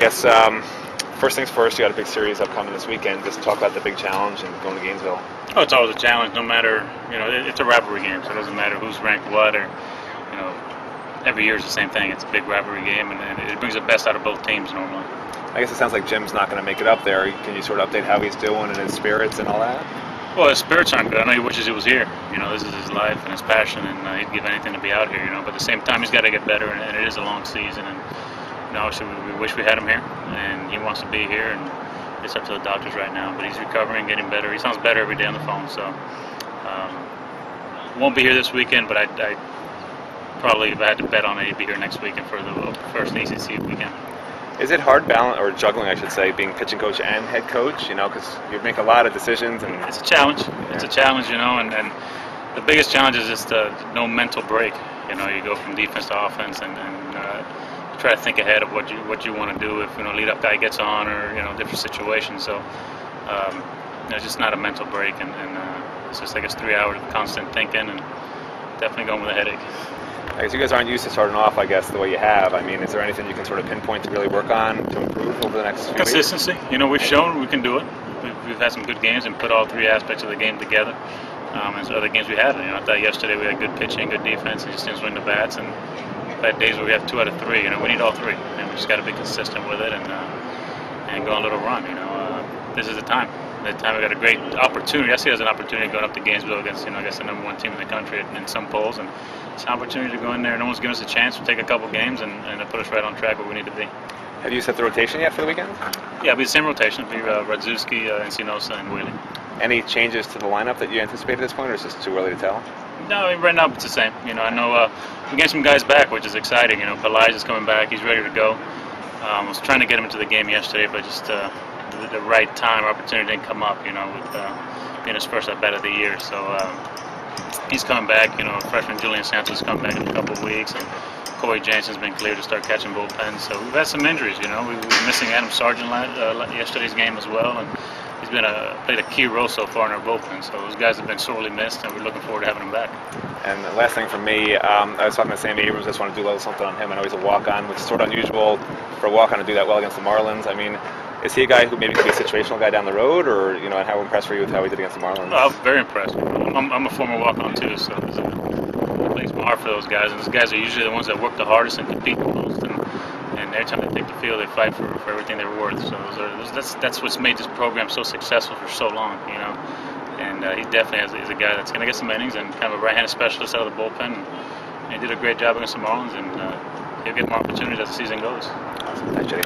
I guess first things first, you got a big series upcoming this weekend. Just talk about the big challenge and going to Gainesville. Oh, it's always a challenge. No matter, it's a rivalry game, so it doesn't matter who's ranked what, or every year is the same thing. It's a big rivalry game, and it brings the best out of both teams normally. I guess it sounds like Jim's not going to make it up there. Can you sort of update how he's doing and his spirits and all that? Well, his spirits aren't good. I know he wishes he was here. This is his life and his passion, and he'd give anything to be out here. But at the same time, he's got to get better, and it is a long season. And obviously, we wish we had him here, and he wants to be here. And it's up to the doctors right now. But he's recovering, getting better. He sounds better every day on the phone. So won't be here this weekend, but I probably, if I had to bet on it, he'd be here next weekend for the first ACC weekend. Is it hard balance or juggling, I should say, being pitching coach and head coach? Because you make a lot of decisions, and it's a challenge. Yeah. It's a challenge, and the biggest challenge is just no mental break. You go from defense to offense, and try to think ahead of what you want to do if lead up guy gets on, or different situations. So it's just not a mental break, and it's just like it's 3 hours of constant thinking, and definitely going with a headache. I guess you guys aren't used to starting off, the way you have. Is there anything you can sort of pinpoint to really work on to improve over the next few Consistency. weeks? We've shown we can do it. We've had some good games and put all three aspects of the game together. And so other games we haven't. I thought yesterday we had good pitching, good defense, and just didn't swing the bats. And we've had days where we have 2 out of 3. We need all 3, and we just got to be consistent with it and go on a little run. This is the time. We got a great opportunity. I see it as an opportunity going up to Gainesville against, I guess the #1 team in the country in some polls, and it's an opportunity to go in there. No one's given us a chance to take a couple games and put us right on track where we need to be. Have you set the rotation yet for the weekend? Yeah, it'll be the same rotation. It'll be Radzewski, Encinosa, and Wheeling. Any changes to the lineup that you anticipate at this point, or is it too early to tell? No, right now it's the same. I know we get some guys back, which is exciting. Elijah's coming back. He's ready to go. I was trying to get him into the game yesterday, but just the right time opportunity didn't come up, with being his first at bat of the year. So he's coming back. Freshman Julian Santos is coming back in a couple of weeks, and Corey Jansen's been cleared to start catching bullpens. So we've had some injuries. We were missing Adam Sargent yesterday's game as well, and he's played a key role so far in our bullpen. So those guys have been sorely missed, and we're looking forward to having them back. And the last thing for me, I was talking to Sammy Abrams. I just want to do a little something on him. I know he's a walk-on, which is sort of unusual for a walk-on to do that well against the Marlins. Is he a guy who maybe could be a situational guy down the road, or and how impressed were you with how he did against the Marlins? I'm very impressed. I'm a former walk-on too, so it makes my heart for those guys. And those guys are usually the ones that work the hardest and compete the most. And every time they take the field, they fight for everything they're worth. So that's what's made this program so successful for so long. And he definitely is a guy that's going to get some innings and kind of a right-handed specialist out of the bullpen. And he did a great job against the Marlins, and he'll get more opportunities as the season goes. Awesome. Thanks, Jay.